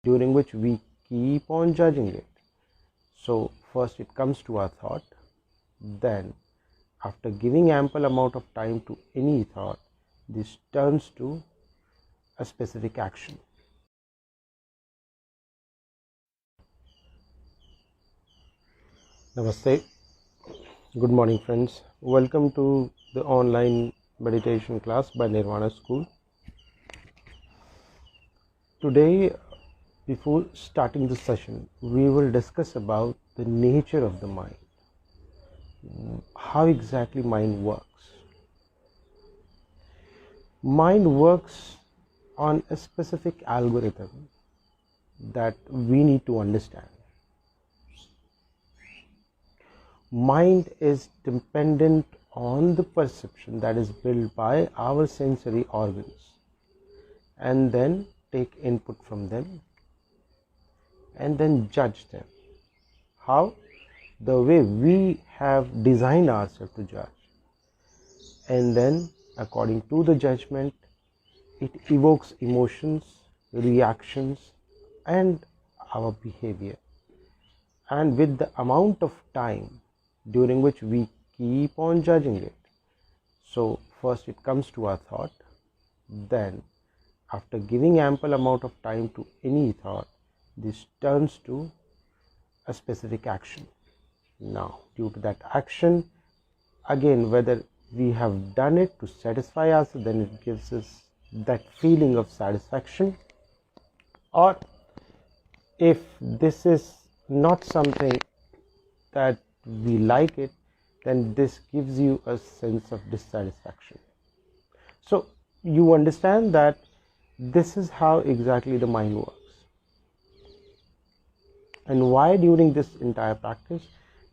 during which we keep on judging it. So first it comes to our thought, then after giving ample amount of time to any thought, this turns to a specific action. Namaste. Good morning, friends. Welcome to the online meditation class by Nirvana School. Today, before starting the session, we will discuss about the nature of the mind, how exactly mind works. Mind works on a specific algorithm that we need to understand. Mind is dependent on the perception that is built by our sensory organs, and then take input from them and then judge them. How? The way we have designed ourselves to judge. And then according to the judgment, it evokes emotions, reactions and our behavior. And with the amount of time during which we keep on judging it, so first it comes to our thought, then after giving ample amount of time to any thought, this turns to a specific action. Now, due to that action, again, whether we have done it to satisfy us, then it gives us that feeling of satisfaction, or if this is not something that we like it, then this gives you a sense of dissatisfaction. So you understand that this is how exactly the mind works. And why during this entire practice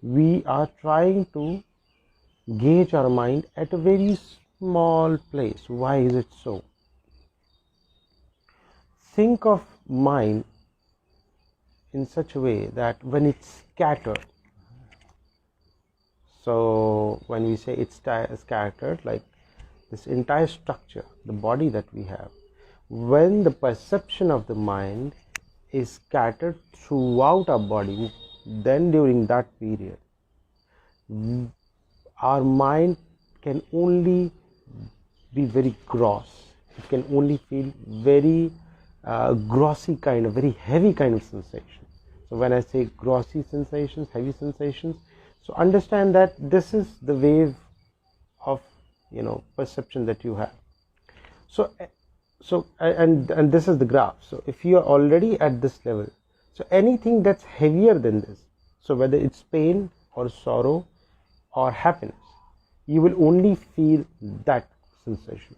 we are trying to gauge our mind at a very small place. Why is it so? Think of mind in such a way that when it's scattered, so when we say it's scattered, like this entire structure, the body that we have, when the perception of the mind is scattered throughout our body, then during that period, our mind can only be very gross. It can only feel very grossy kind of, very heavy kind of sensation. So when I say grossy sensations, heavy sensations, so understand that this is the wave of perception that you have. So and this is the graph. So if you are already at this level, so anything that's heavier than this, so whether it's pain or sorrow or happiness, you will only feel that sensation.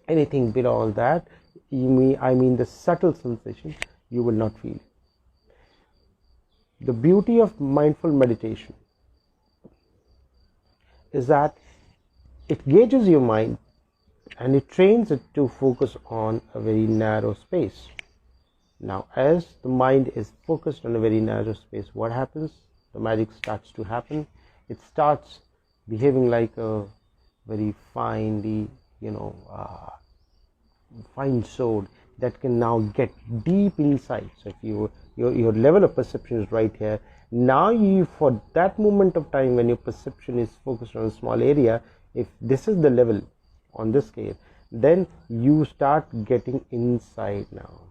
Anything below all that, I mean the subtle sensation, you will not feel. The beauty of mindful meditation is that it gauges your mind and it trains it to focus on a very narrow space. Now, as the mind is focused on a very narrow space, what happens? The magic starts to happen. It starts behaving like a very finely, fine sword that can now get deep inside. So if your level of perception is right here, now you, for that moment of time when your perception is focused on a small area, if this is the level on this scale, then you start getting inside now.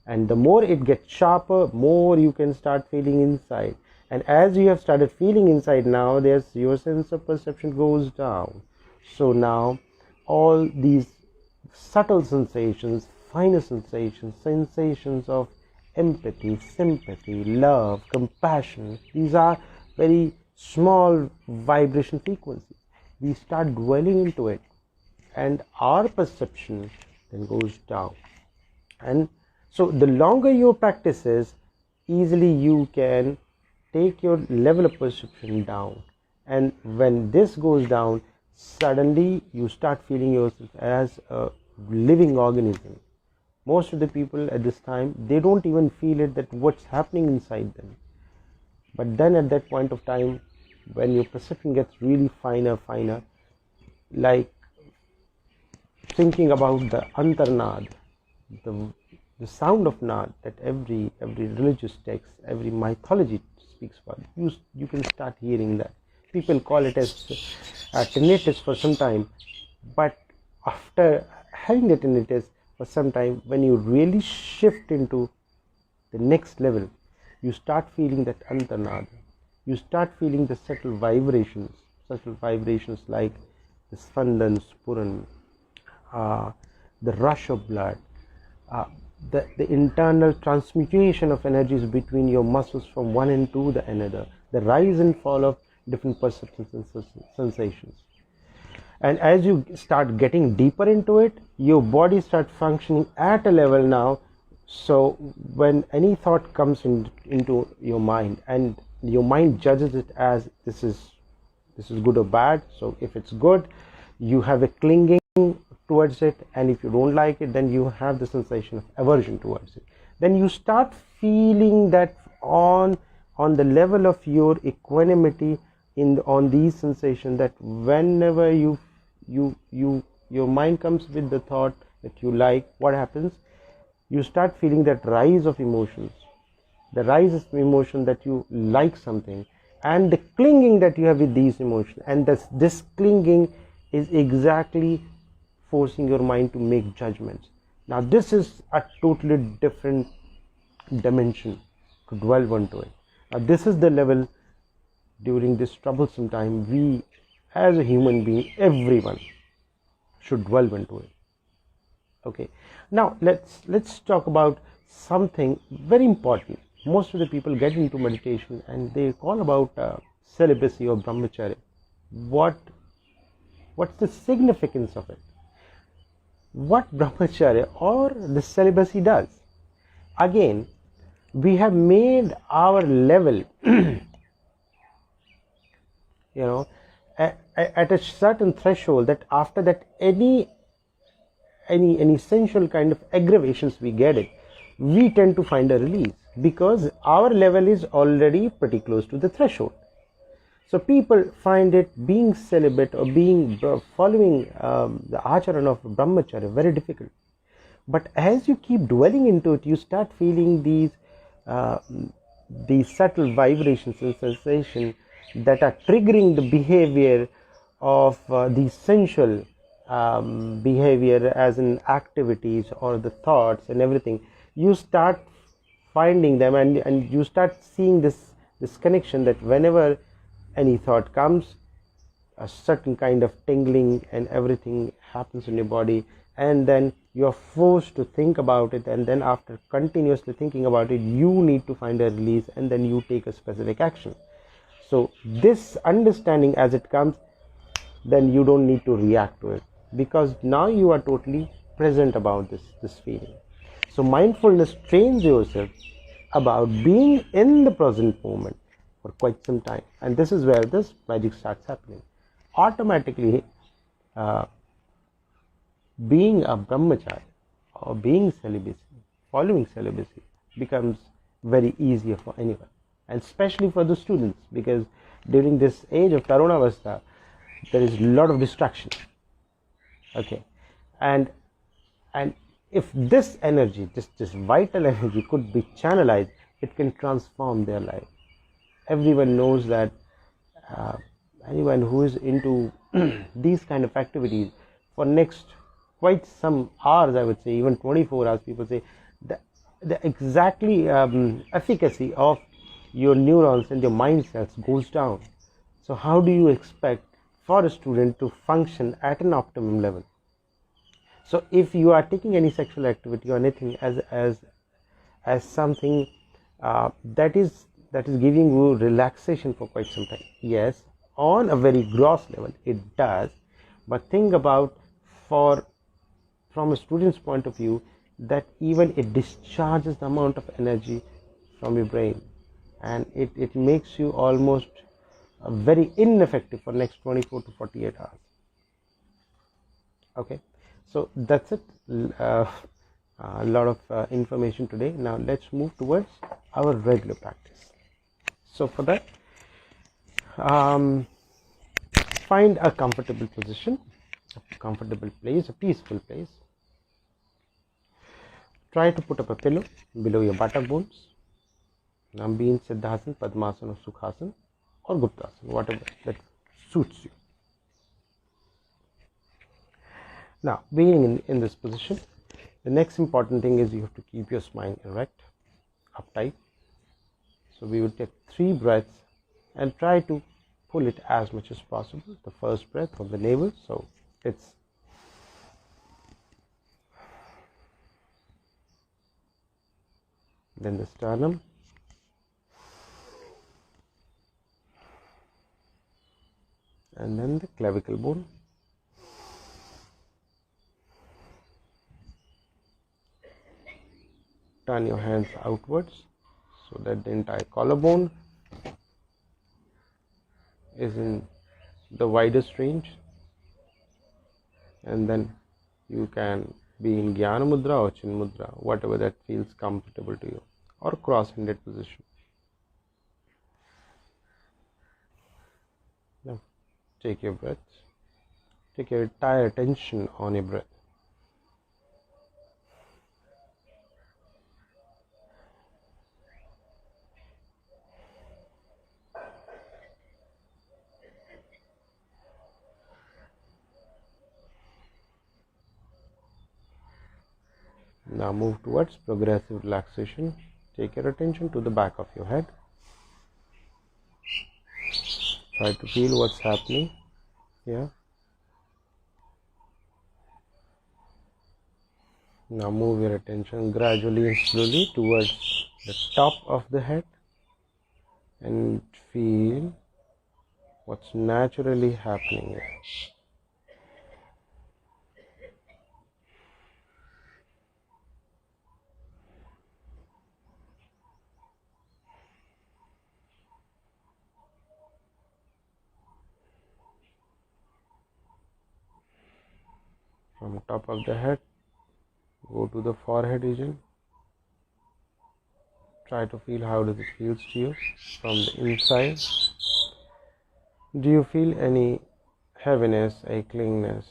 And the more it gets sharper, more you can start feeling inside. And as you have started feeling inside now, your sense of perception goes down. So now all these subtle sensations, finer sensations, sensations of empathy, sympathy, love, compassion, these are very small vibration frequencies. We start dwelling into it, and our perception then goes down. And so the longer your practice is, easily you can take your level of perception down, and when this goes down, suddenly you start feeling yourself as a living organism. Most of the people at this time, they don't even feel it, that what's happening inside them. But then at that point of time, when your perception gets really finer, like thinking about the antarnad, the sound of Naad that every religious text, every mythology speaks about. You can start hearing that. People call it as tinnitus for some time, but after having the tinnitus for some time, when you really shift into the next level, you start feeling that antarnada. You start feeling the subtle vibrations like the spandan, spuran, the rush of blood, the internal transmutation of energies between your muscles from one end to the another, the rise and fall of different perceptions and sensations. And as you start getting deeper into it, your body starts functioning at a level now. So when any thought comes into your mind, and your mind judges it as this is good or bad. So if it's good, you have a clinging towards it, and if you don't like it, then you have the sensation of aversion towards it. Then you start feeling that on the level of your equanimity on these sensations, that whenever your mind comes with the thought that you like, what happens? You start feeling that rise of emotions, the rise of emotion that you like something, and the clinging that you have with these emotions. And this clinging is exactly forcing your mind to make judgments. Now this is a totally different dimension to dwell onto it. Now this is the level during this troublesome time we as a human being, everyone should dwell into it. Okay, now let's talk about something very important. Most of the people get into meditation and they call about celibacy or brahmacharya. What's the significance of it? What brahmacharya or the celibacy does? Again, we have made our level at a certain threshold, that after that any essential kind of aggravations we get it, we tend to find a release, because our level is already pretty close to the threshold. So people find it being celibate or being following the acharan of brahmacharya very difficult. But as you keep dwelling into it, you start feeling these subtle vibrations and sensations that are triggering the behavior of the sensual behavior, as in activities or the thoughts and everything. You start finding them, and you start seeing this connection, that whenever any thought comes, a certain kind of tingling and everything happens in your body, and then you're forced to think about it, and then after continuously thinking about it, you need to find a release, and then you take a specific action. So this understanding as it comes, then you don't need to react to it, because now you are totally present about this feeling. So mindfulness trains yourself about being in the present moment for quite some time, and this is where this magic starts happening. Automatically being a brahmachari or being celibacy, following celibacy, becomes very easier for anyone, and especially for the students, because during this age of tarunavastha, there is a lot of distraction. Okay, and if this energy, this vital energy, could be channelized, it can transform their life. Everyone knows that anyone who is into these kind of activities for next quite some hours, I would say even 24 hours, people say the exactly efficacy of your neurons and your mind cells goes down. So how do you expect for a student to function at an optimum level? So if you are taking any sexual activity or anything as something that is giving you relaxation for quite some time, yes, on a very gross level it does, but think about from a student's point of view, that even it discharges the amount of energy from your brain, and it makes you almost very ineffective for next 24 to 48 hours. Okay, so that's it. A lot of information today. Now let's move towards our regular practice. So for that, find a comfortable position, a comfortable place, a peaceful place. Try to put up a pillow below your buttock bones. Now be in Siddhasana, Padmasana, or Sukhasana, or Guptasana, whatever that suits you. Now, being in this position, the next important thing is you have to keep your spine erect, uptight. So we would take 3 breaths and try to pull it as much as possible. The first breath from the navel, so it's then the sternum, and then the clavicle bone, turn your hands outwards so that the entire collarbone is in the widest range, and then you can be in Jnana Mudra or Chin Mudra, whatever that feels comfortable to you, or cross-handed position. Now take your breath, take your entire attention on your breath. Now move towards progressive relaxation. Take your attention to the back of your head. Try to feel what's happening here. Now move your attention gradually and slowly towards the top of the head and feel what's naturally happening here. From top of the head, go to the forehead region. Try to feel how does it feel to you from the inside. Do you feel any heaviness, achlingness,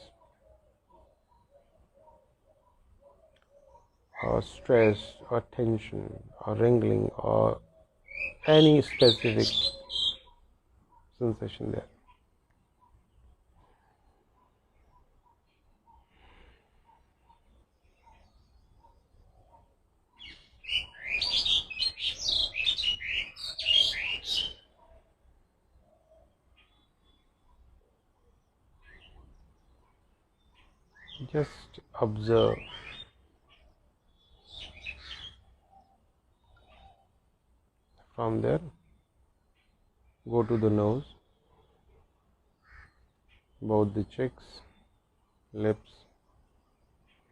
or stress, or tension, or wrangling, or any specific sensation there? Just observe. From there, go to the nose, both the cheeks, lips,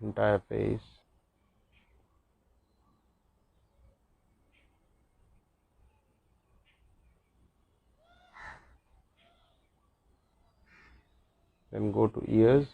entire face. Then go to ears,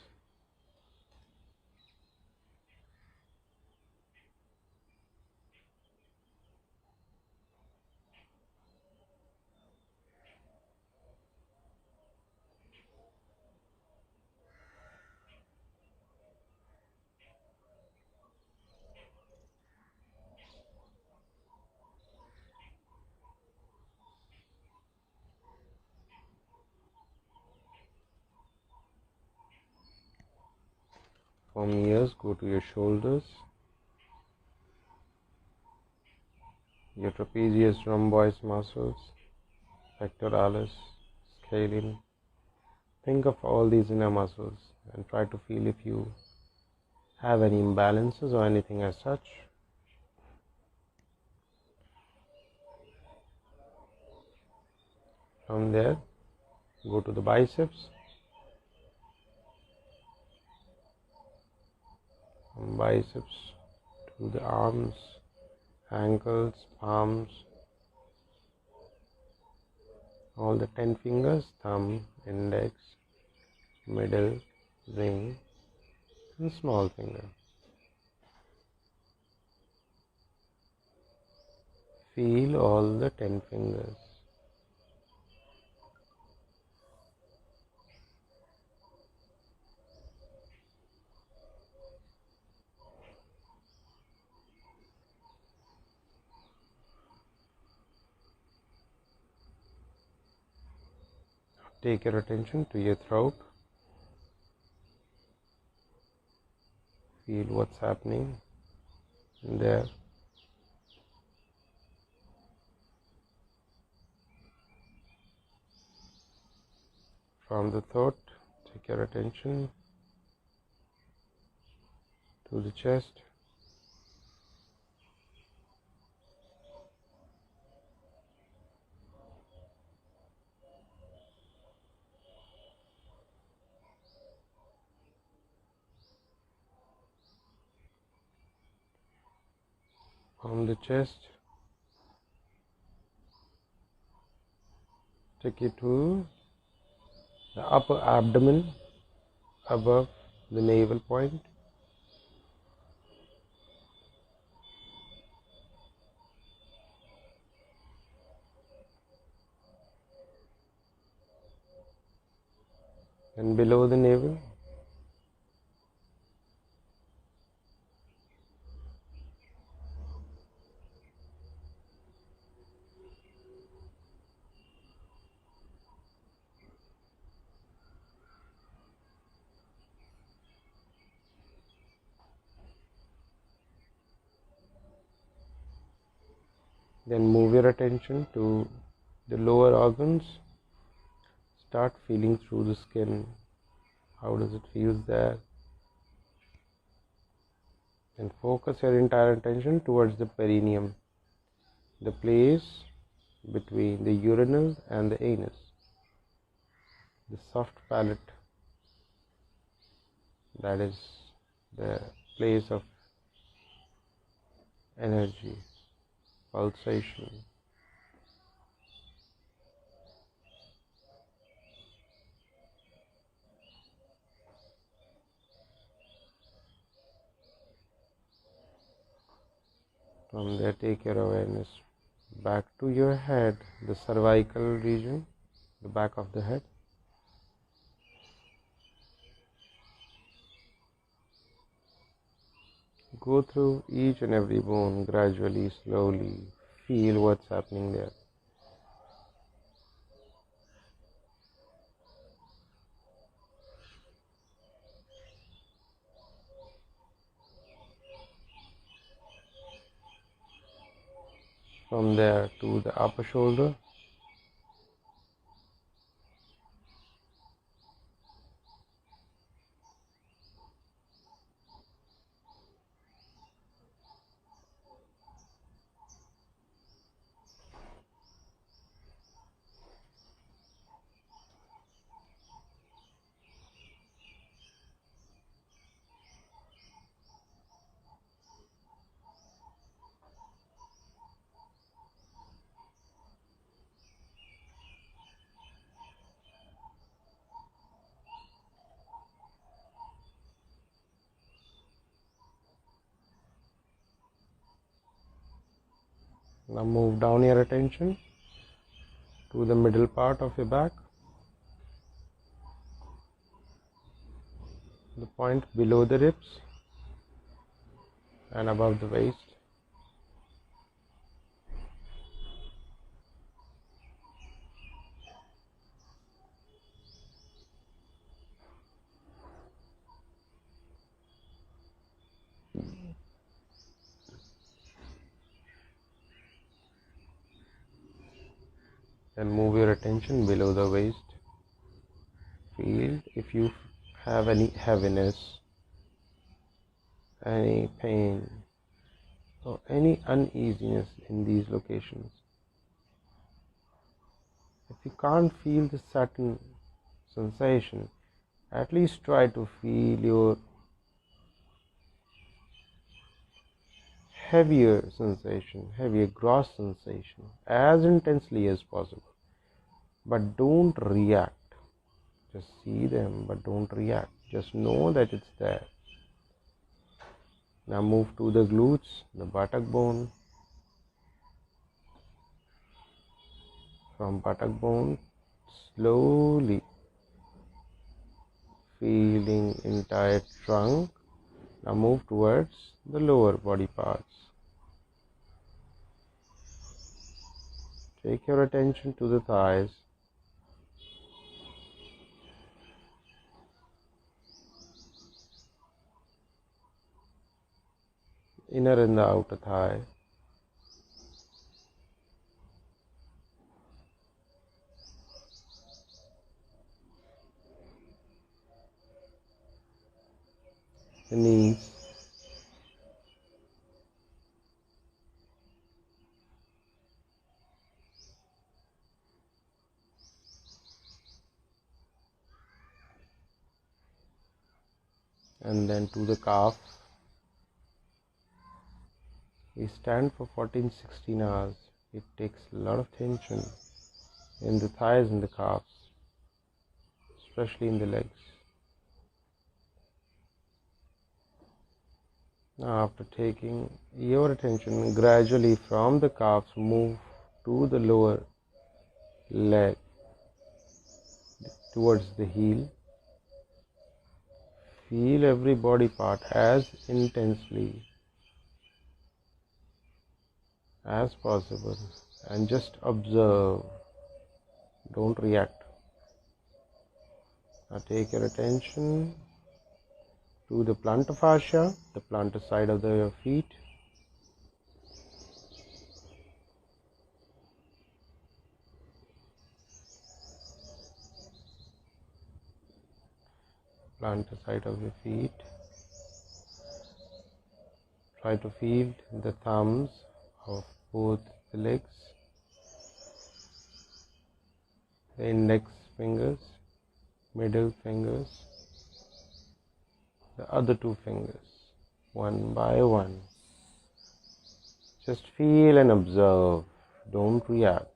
from ears go to your shoulders, your trapezius rhomboid muscles, pectoralis, scalene. Think of all these inner muscles and try to feel if you have any imbalances or anything as such. From there, go to the biceps, from biceps to the arms, ankles, palms, all the 10 fingers, thumb, index, middle, ring, and small finger. Feel all the 10 fingers. Take your attention to your throat. Feel what's happening there. From the throat, take your attention to the chest. From the chest, take it to the upper abdomen above the navel point. And below the navel, then move your attention to the lower organs. Start feeling through the skin. How does it feel there? And focus your entire attention towards the perineum, the place between the urinal and the anus, the soft palate, that is the place of energy, pulsation. From there, take your awareness back to your head, the cervical region, the back of the head. Go through each and every bone gradually, slowly. Feel what's happening there. From there to the upper shoulder. Now move down your attention to the middle part of your back, the point below the ribs and above the waist. Then move your attention below the waist. Feel if you have any heaviness, any pain, or any uneasiness in these locations. If you can't feel the certain sensation, at least try to feel your heavier sensation, heavier gross sensation as intensely as possible. But don't react. Just see them, but don't react. Just know that it's there. Now move to the glutes, the buttock bone. From buttock bone, slowly feeling entire trunk. Now move towards the lower body parts. Take your attention to the thighs. inner and the outer thigh. The knees. And then to the calf. We stand for 14-16 hours. It takes a lot of tension in the thighs and the calves, especially in the legs. Now, after taking your attention, gradually from the calves move to the lower leg towards the heel. Feel every body part as intensely as possible and just observe. Don't react. Now take your attention to the plantar fascia, the plantar side of your feet. Plantar side of your feet. Try to feel the thumbs of both the legs, the index fingers, middle fingers, the other two fingers, one by one. Just feel and observe. Don't react.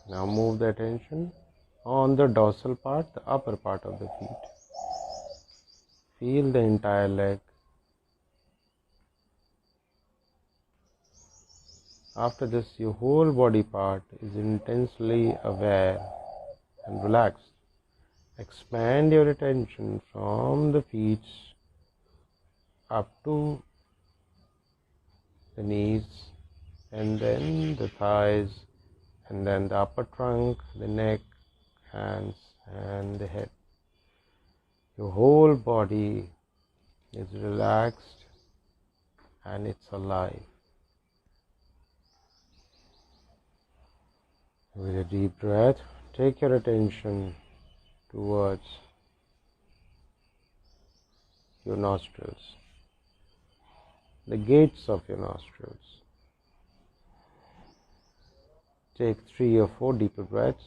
Now move the attention on the dorsal part, the upper part of the feet. Feel the entire leg. After this, your whole body part is intensely aware and relaxed. Expand your attention from the feet up to the knees, and then the thighs, and then the upper trunk, the neck, hands, and the head. Your whole body is relaxed and it's alive. With a deep breath, take your attention towards your nostrils, the gates of your nostrils. Take 3 or 4 deeper breaths.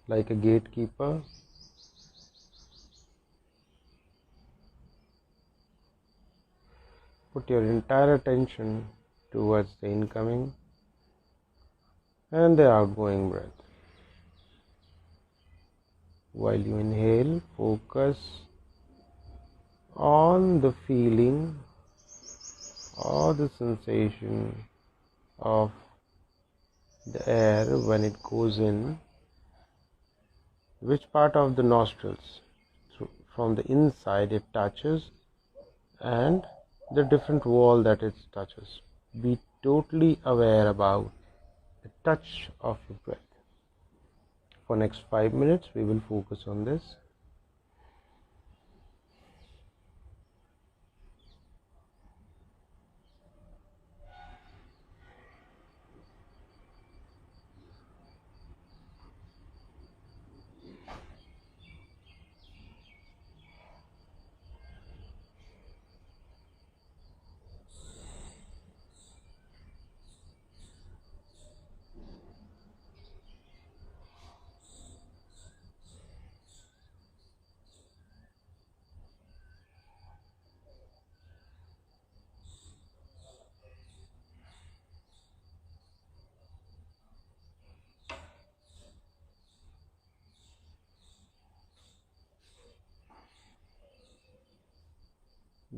Like a gatekeeper, put your entire attention towards the incoming and the outgoing breath. While you inhale, focus on the feeling or the sensation of the air when it goes in, which part of the nostrils from the inside it touches, and the different wall that it touches. Be totally aware about the touch of your breath. For next 5 minutes we will focus on this.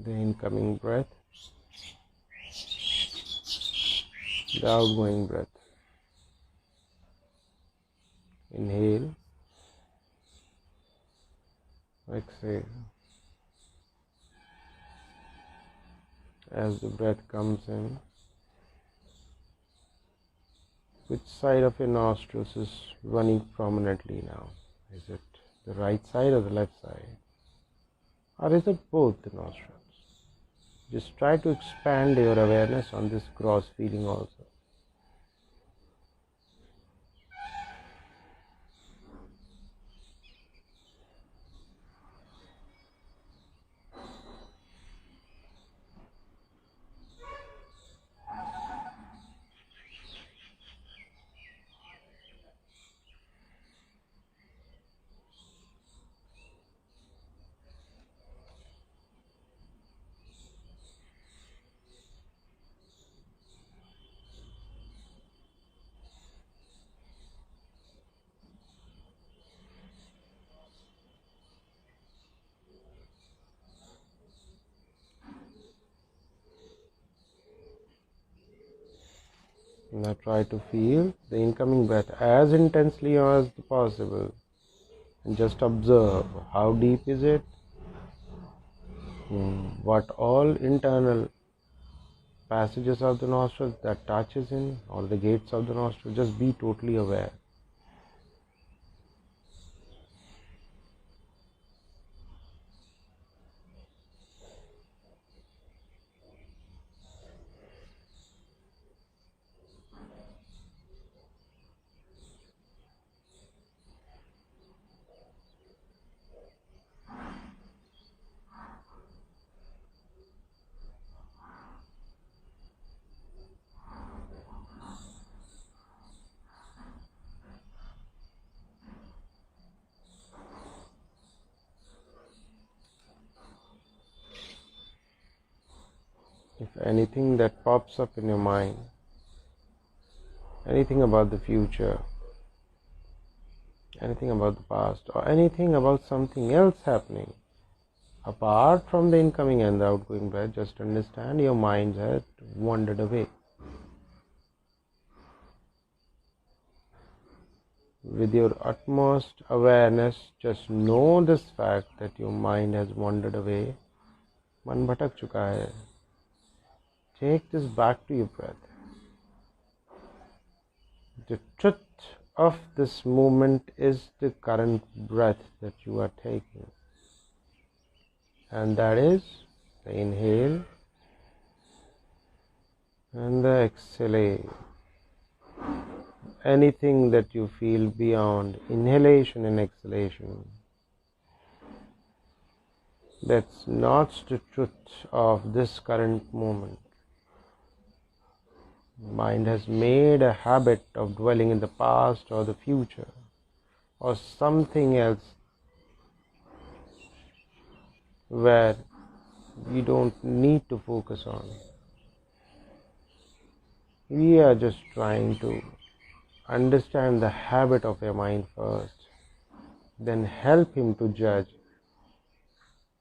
the incoming breath, the outgoing breath. Inhale, exhale. As the breath comes in, which side of your nostrils is running prominently now? Is it the right side or the left side? Or is it both the nostrils? Just try to expand your awareness on this gross feeling also. Now try to feel the incoming breath as intensely as possible. And just observe how deep is it, what all internal passages of the nostrils that touches in, or the gates of the nostril. Just be totally aware. If anything that pops up in your mind, anything about the future, anything about the past, or anything about something else happening, apart from the incoming and the outgoing breath, just understand your mind has wandered away. With your utmost awareness, just know this fact that your mind has wandered away. Man bhatak chuka hai. Take this back to your breath. The truth of this moment is the current breath that you are taking. And that is the inhale and the exhale. Anything that you feel beyond inhalation and exhalation, that's not the truth of this current moment. Mind has made a habit of dwelling in the past or the future or something else where we don't need to focus on. We are just trying to understand the habit of your mind first, then help him to judge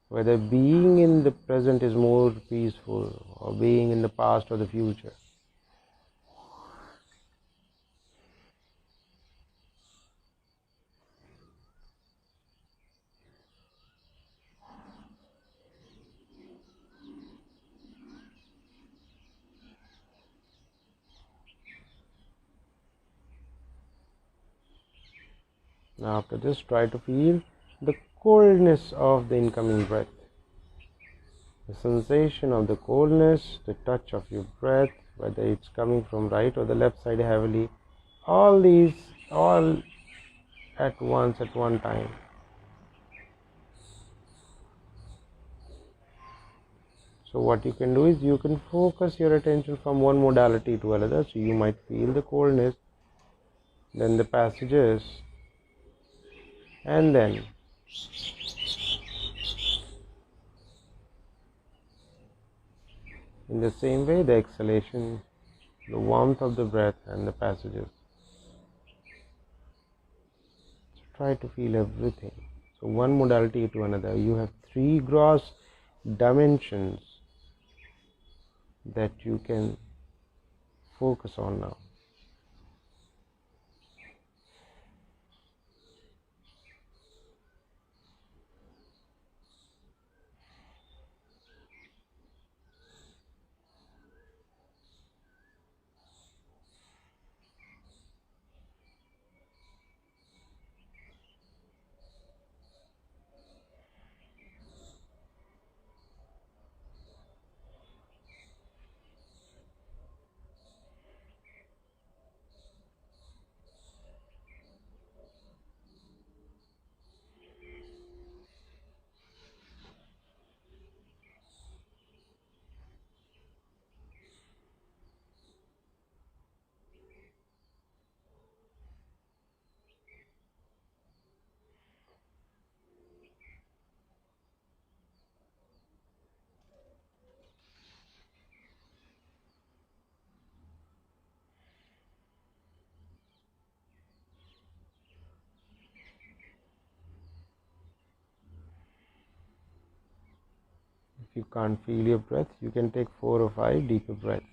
whether being in the present is more peaceful or being in the past or the future. Now after this, try to feel the coldness of the incoming breath. The sensation of the coldness, the touch of your breath, whether it's coming from right or the left side heavily, all these, all at once, at one time. So what you can do is you can focus your attention from one modality to another. So you might feel the coldness, then the passages, and then in the same way the exhalation, the warmth of the breath and the passages. So try to feel everything. So one modality to another. You have three gross dimensions that you can focus on now. If you can't feel your breath, you can take 4 or 5 deeper breaths.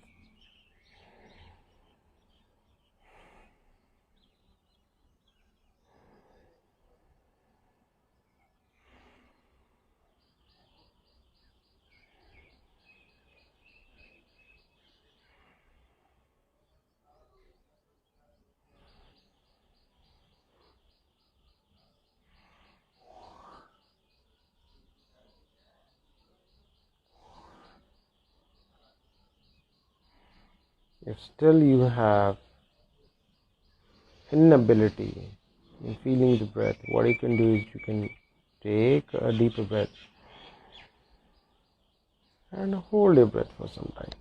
If still you have inability in feeling the breath, what you can do is you can take a deeper breath and hold your breath for some time.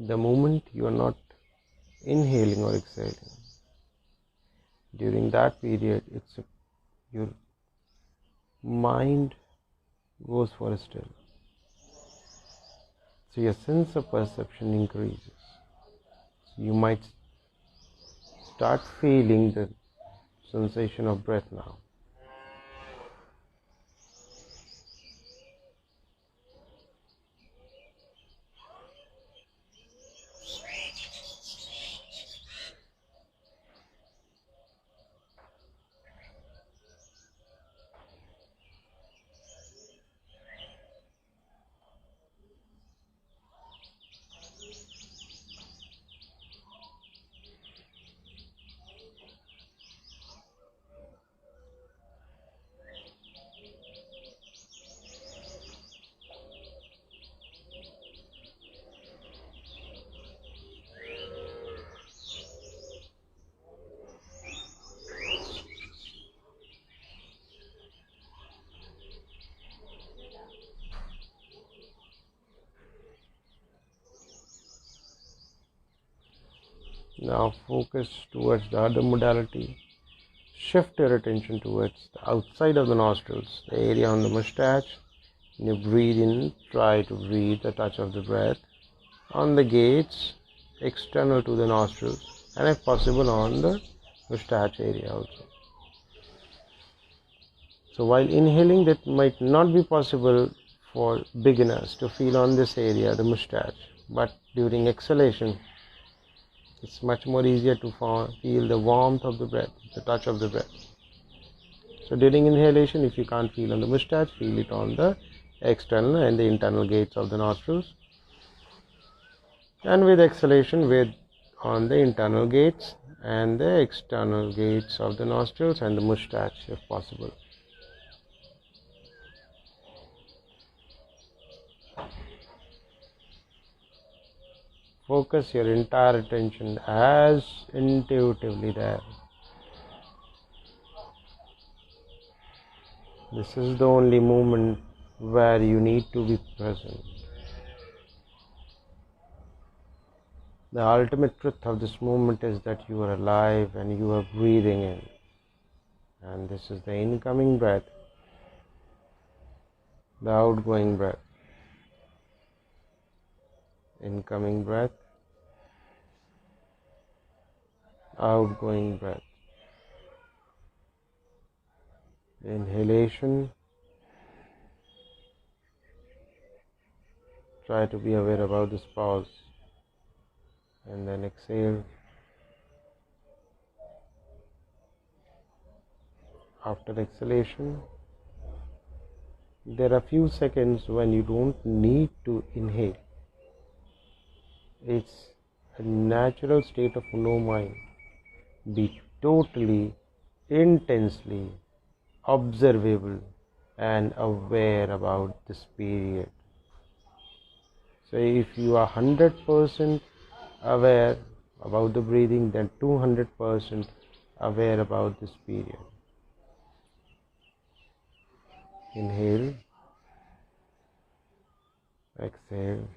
The moment you are not inhaling or exhaling, during that period, your mind goes for a still. So your sense of perception increases. So you might start feeling the sensation of breath now. Now focus towards the other modality. Shift your attention towards the outside of the nostrils, the area on the mustache. When you breathe in, try to breathe the touch of the breath on the gates external to the nostrils, and if possible on the mustache area also. So while inhaling, that might not be possible for beginners to feel on this area, the mustache, but during exhalation, it's much more easier to feel the warmth of the breath, the touch of the breath. So during inhalation, if you can't feel on the mustache, feel it on the external and the internal gates of the nostrils. And with exhalation, on the internal gates and the external gates of the nostrils and the mustache if possible. Focus your entire attention as intuitively there. This is the only moment where you need to be present. The ultimate truth of this moment is that you are alive and you are breathing in. And this is the incoming breath, the outgoing breath. Incoming breath, outgoing breath. Inhalation. Try to be aware about this pause. And then exhale. After exhalation, there are few seconds when you don't need to inhale. It's a natural state of no mind. Be totally, intensely observable and aware about this period. So if you are 100% aware about the breathing, then 200% aware about this period. Inhale, exhale.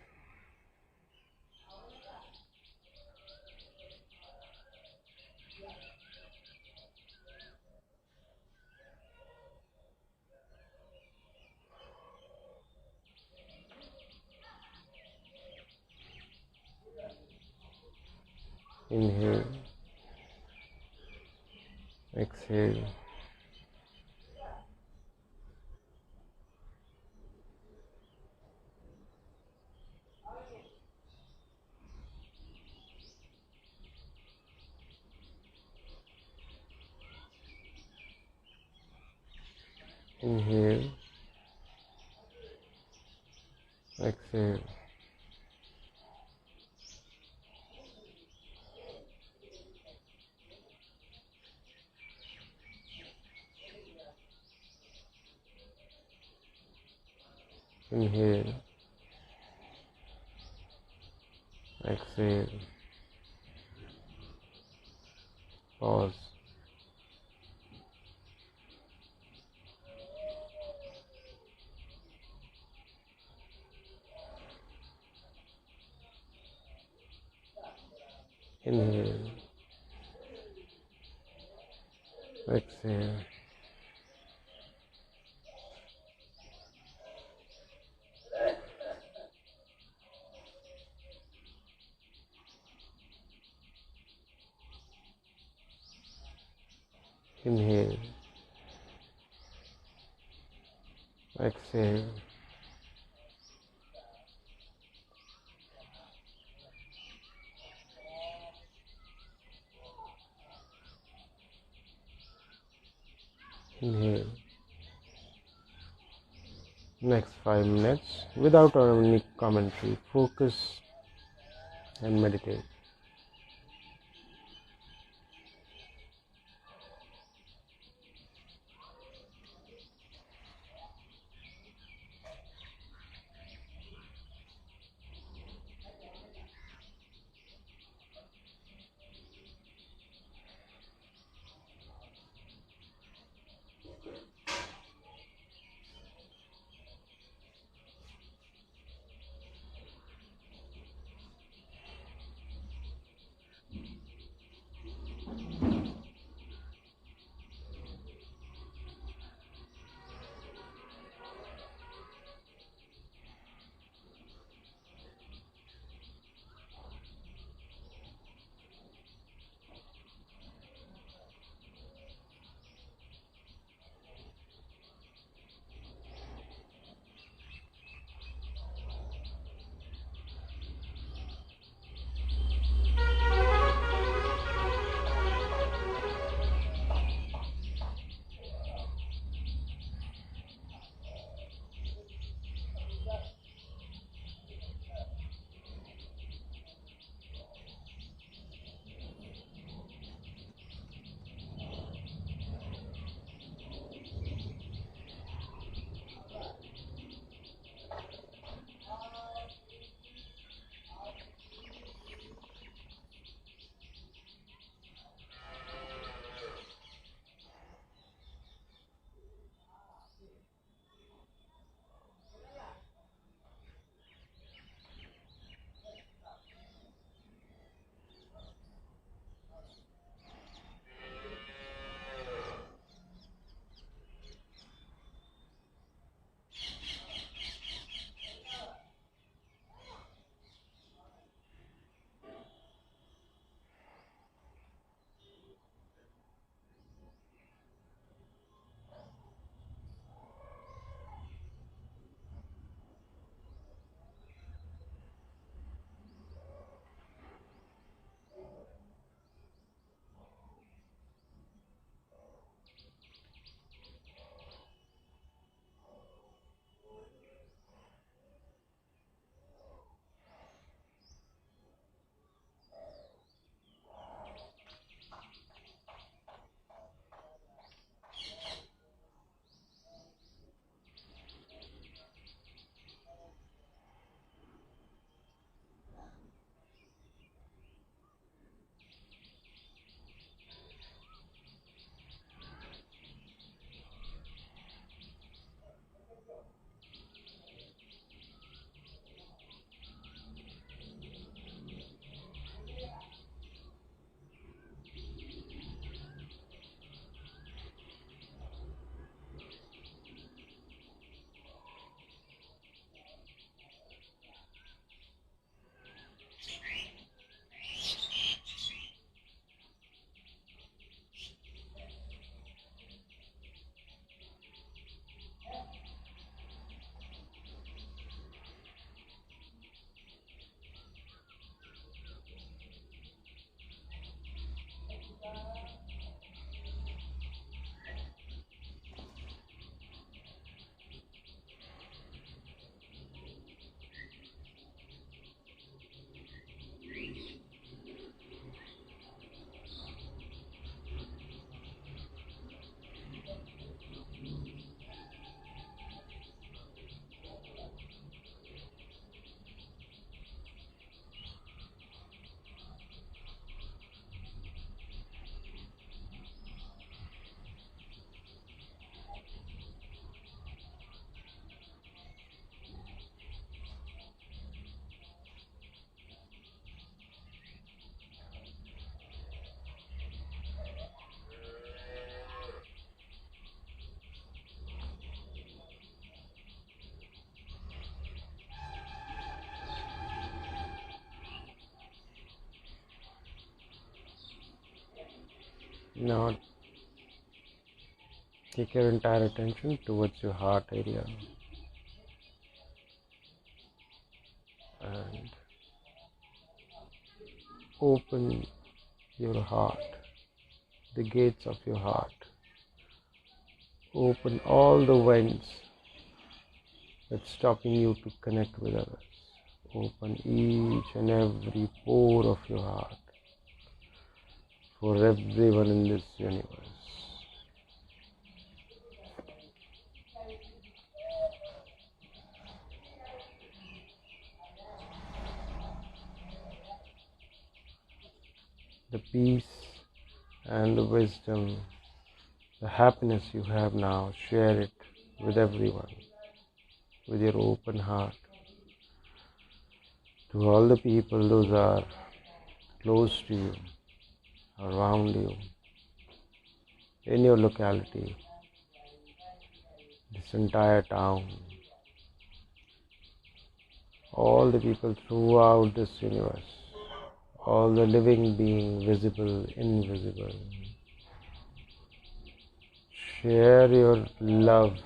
Inhale, exhale. Inhale, exhale. Inhale, exhale. Pause. Inhale, exhale. Inhale, exhale. Inhale. Next 5 minutes without any commentary, focus and meditate. Now take your entire attention towards your heart area and open your heart, the gates of your heart. Open all the vents that's stopping you to connect with others. Open each and every pore of your heart for everyone in this universe. The peace and the wisdom, the happiness you have now, share it with everyone, with your open heart. To all the people those are close to you, around you, in your locality, this entire town, all the people throughout this universe, all the living being, visible, invisible. Share your love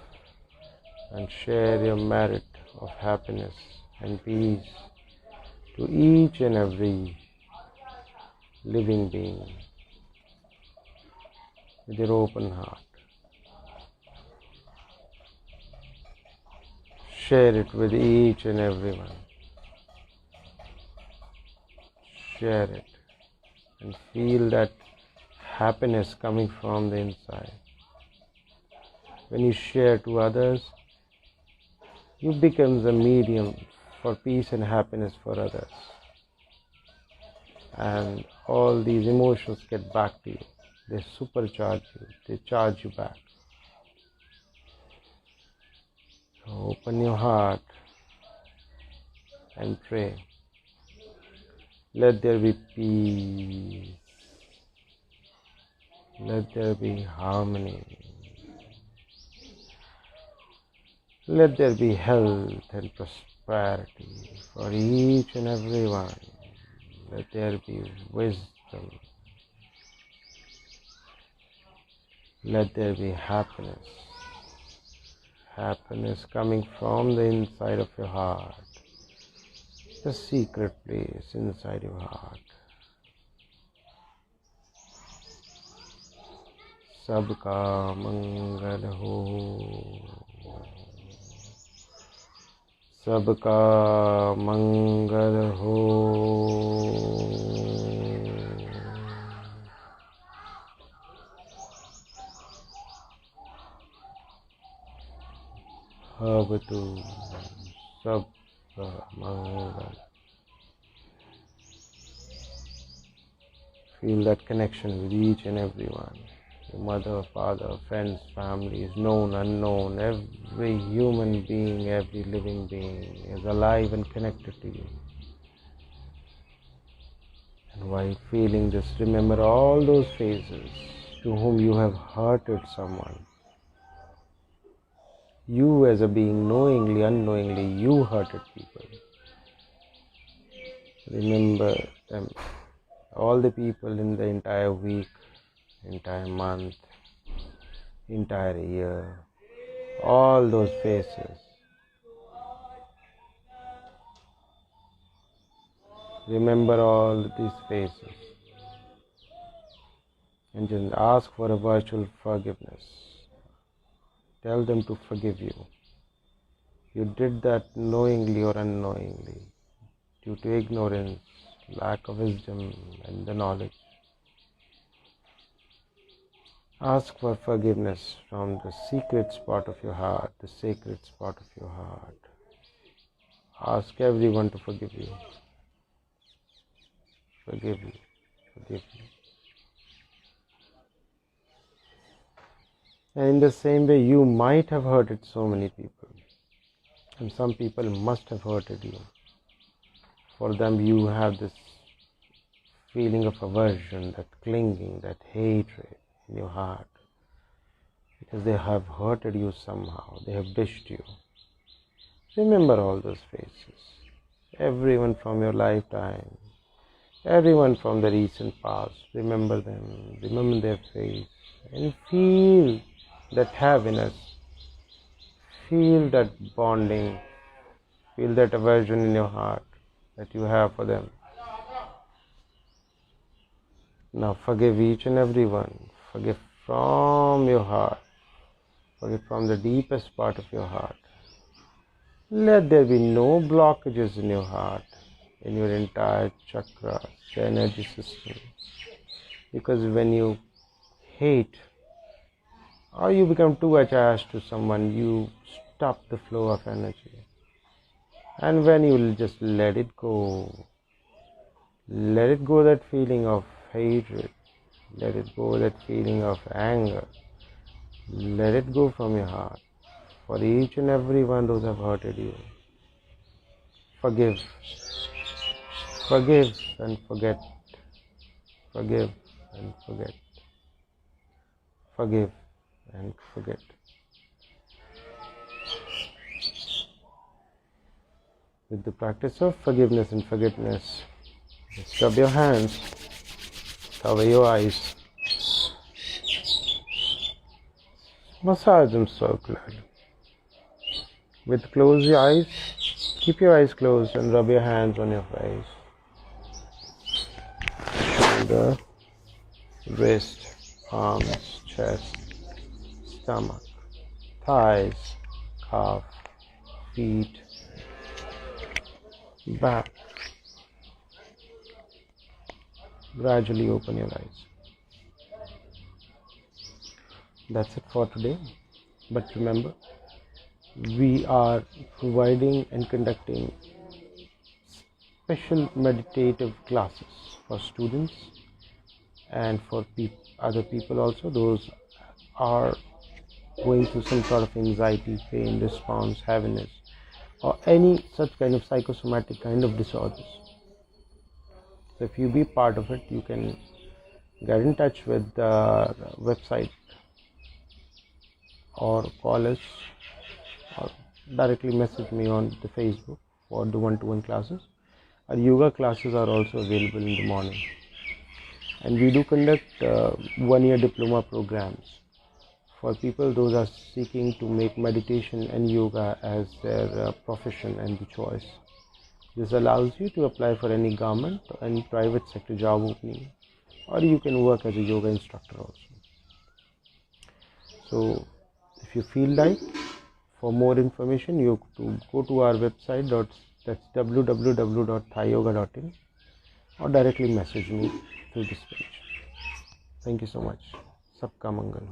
and share your merit of happiness and peace to each and every living being with your open heart. Share it with each and everyone. Share it and feel that happiness coming from the inside. When you share to others, you become a medium for peace and happiness for others. And all these emotions get back to you. They supercharge you. They charge you back. So open your heart and pray. Let there be peace. Let there be harmony. Let there be health and prosperity for each and every one. Let there be wisdom. Let there be happiness. Happiness coming from the inside of your heart. The secret place inside your heart. Sabka mangal ho. Sabka mangal ho. Bhavatu sabka mangal. Feel that connection with each and everyone. Your mother, father, friends, families, known, unknown, every human being, every living being is alive and connected to you. And while feeling this, remember all those faces to whom you have hurted someone. You as a being, knowingly, unknowingly, you hurted people. Remember them. All the people in the entire week, entire month, entire year, all those faces. Remember all these faces and just ask for a virtual forgiveness. Tell them to forgive you. You did that knowingly or unknowingly, due to ignorance, lack of wisdom and the knowledge. Ask for forgiveness from the secret spot of your heart, the sacred spot of your heart. Ask everyone to forgive you. Forgive you. Forgive you. And in the same way, you might have hurted so many people. And some people must have hurted you. For them, you have this feeling of aversion, that clinging, that hatred in your heart. Because they have hurted you somehow. They have dished you. Remember all those faces. Everyone from your lifetime. everyone from the recent past. Remember them, remember their face, and feel that happiness, feel that bonding, feel that aversion in your heart that you have for them. Now forgive each and every one. Forgive from your heart. Forgive from the deepest part of your heart. Let there be no blockages in your heart, in your entire chakras, the energy system. Because when you hate or you become too attached to someone, you stop the flow of energy. And when you will just let it go that feeling of hatred, let it go that feeling of anger, let it go from your heart. For each and every one those have hurted you, forgive, forgive and forget, forgive and forget, forgive and forget. With the practice of forgiveness and forgiveness, just rub your hands, cover your eyes, massage them circularly. With closed eyes, keep your eyes closed and rub your hands on your face, shoulder, wrist, arms, chest, stomach, thighs, calf, feet, back. Gradually open your eyes. That's it for today. But remember, we are providing and conducting special meditative classes for students and for other people also. Those are going through some sort of anxiety, pain, response, heaviness, or any such kind of psychosomatic kind of disorders. So if you be part of it, you can get in touch with the website or call us or directly message me on the Facebook for the one-to-one classes. Our yoga classes are also available in the morning, and we do conduct one-year diploma programs for people those are seeking to make meditation and yoga as their profession and the choice. This allows you to apply for any government or any private sector job opening, or you can work as a yoga instructor also. So if you feel like, for more information, you go to our website, that's www.thaiyoga.in, or directly message me through this page. Thank you so much. Sabka Mangal.